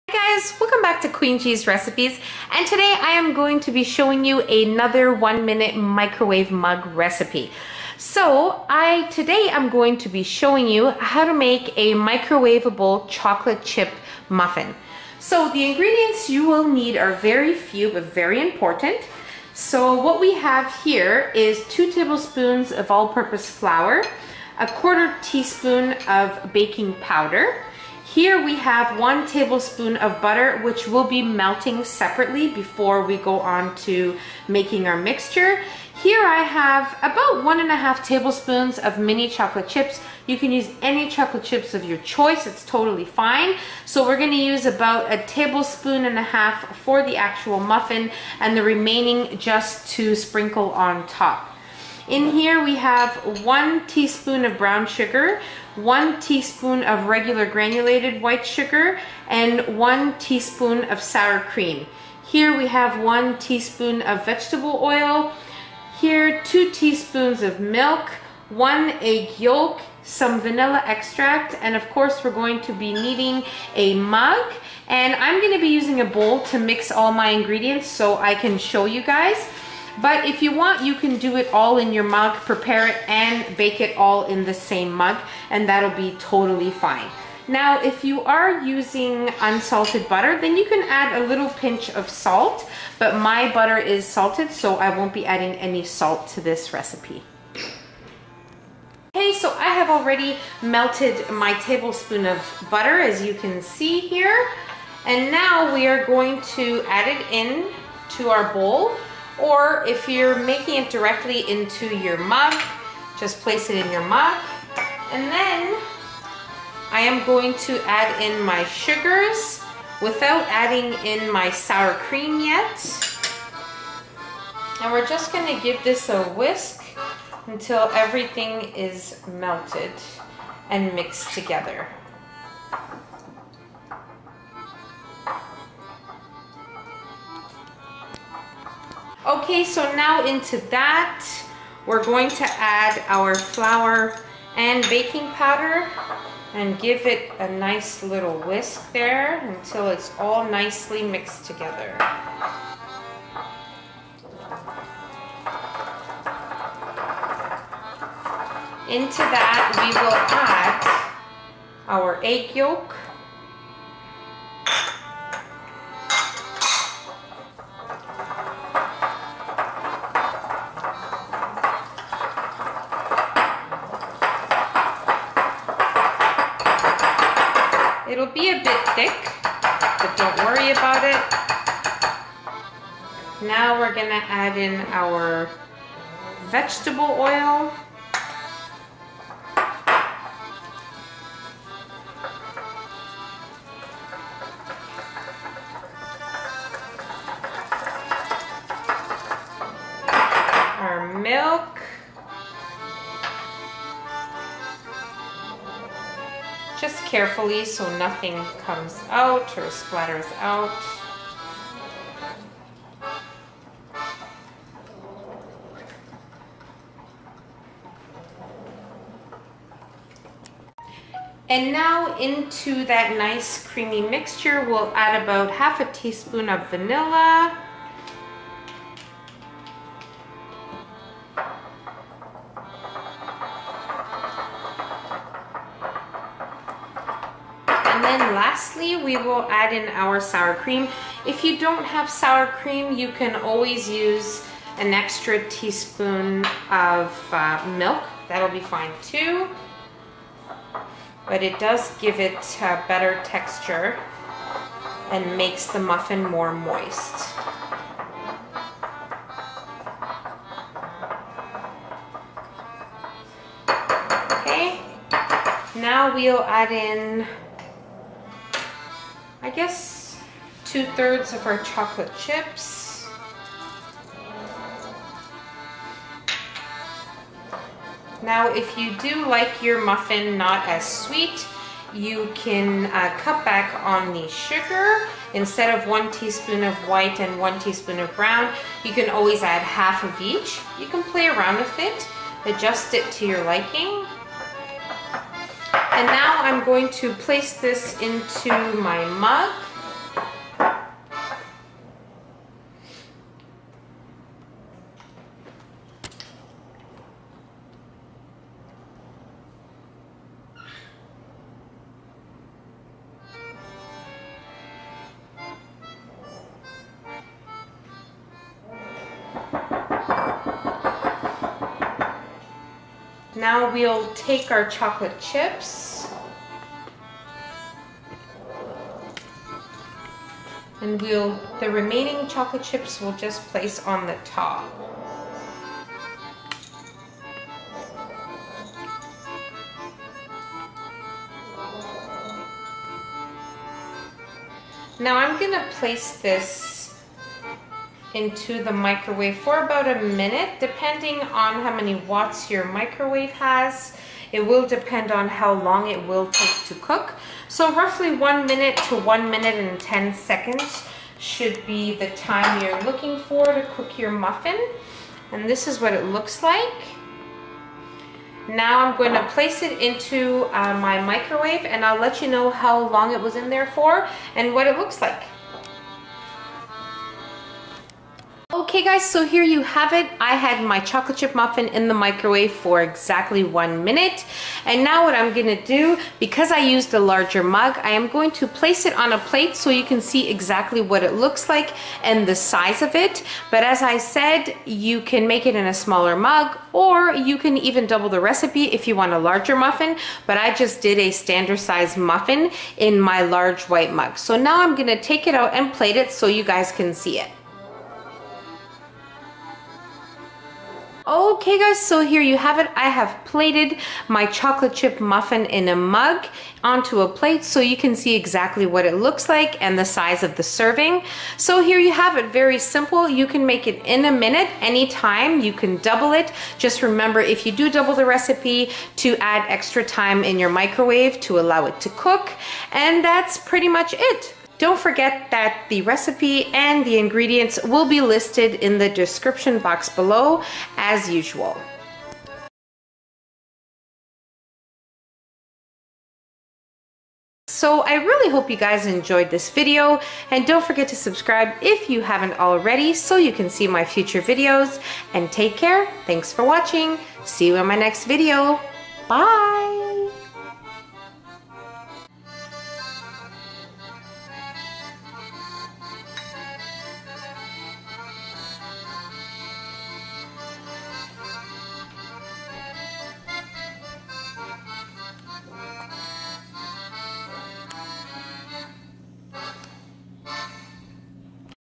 Hi guys, welcome back to Queen Cheese Recipes, and today I am going to be showing you another 1-minute microwave mug recipe. So today I'm going to be showing you how to make a microwavable chocolate chip muffin. So the ingredients you will need are very few but very important. So what we have here is 2 tablespoons of all-purpose flour, a 1/4 teaspoon of baking powder. Here we have 1 tablespoon of butter, which will be melting separately before we go on to making our mixture. Here I have about 1.5 tablespoons of mini chocolate chips. You can use any chocolate chips of your choice, it's totally fine. So we're gonna use about 1.5 tablespoons for the actual muffin and the remaining just to sprinkle on top. In here we have 1 teaspoon of brown sugar, 1 teaspoon of regular granulated white sugar, and 1 teaspoon of sour cream. Here we have 1 teaspoon of vegetable oil. Here 2 teaspoons of milk, 1 egg yolk, some vanilla extract, and of course we're going to be needing a mug. And I'm going to be using a bowl to mix all my ingredients so I can show you guys. But if you want, you can do it all in your mug, prepare it and bake it all in the same mug, and that'll be totally fine. Now, if you are using unsalted butter, then you can add a little pinch of salt, but my butter is salted, so I won't be adding any salt to this recipe. Okay, so I have already melted my tablespoon of butter, as you can see here. And now we are going to add it in to our bowl. Or if you're making it directly into your mug, just place it in your mug. And then I am going to add in my sugars without adding in my sour cream yet. And we're just going to give this a whisk until everything is melted and mixed together. Okay, so now into that, we're going to add our flour and baking powder and give it a nice little whisk there until it's all nicely mixed together. Into that, we will add our egg yolk, it'll be a bit thick, but don't worry about it. Now we're gonna add in our vegetable oil. Our milk. Just carefully so nothing comes out or splatters out. And now into that nice creamy mixture, we'll add about 1/2 teaspoon of vanilla. And then lastly, we will add in our sour cream. If you don't have sour cream, you can always use an extra teaspoon of milk. That'll be fine too. But it does give it a better texture and makes the muffin more moist. Okay, now we'll add in, I guess, 2/3 of our chocolate chips. Now, if you do like your muffin not as sweet, you can cut back on the sugar. Instead of 1 teaspoon of white and 1 teaspoon of brown, you can always add 1/2 of each. You can play around with it, adjust it to your liking. And now I'm going to place this into my mug. Now we'll take our chocolate chips and the remaining chocolate chips we'll just place on the top. Now I'm gonna place this into the microwave for about a minute, depending on how many watts your microwave has. It will depend on how long it will take to cook. So roughly 1 minute to 1 minute and 10 seconds should be the time you're looking for to cook your muffin. And this is what it looks like. Now I'm going to place it into my microwave, and I'll let you know how long it was in there for and what it looks like. Okay guys, so here you have it. I had my chocolate chip muffin in the microwave for exactly 1 minute. And now what I'm gonna do, because I used a larger mug, I am going to place it on a plate so you can see exactly what it looks like and the size of it. But as I said, you can make it in a smaller mug, or you can even double the recipe if you want a larger muffin. But I just did a standard size muffin in my large white mug. So now I'm gonna take it out and plate it so you guys can see it. Okay guys, so here you have it. I have plated my chocolate chip muffin in a mug onto a plate so you can see exactly what it looks like and the size of the serving. So here you have it, very simple. You can make it in a minute, anytime. You can double it. Just remember, if you do double the recipe, to add extra time in your microwave to allow it to cook. And that's pretty much it. Don't forget that the recipe and the ingredients will be listed in the description box below as usual. So I really hope you guys enjoyed this video, and don't forget to subscribe if you haven't already so you can see my future videos, and take care. Thanks for watching. See you in my next video. Bye.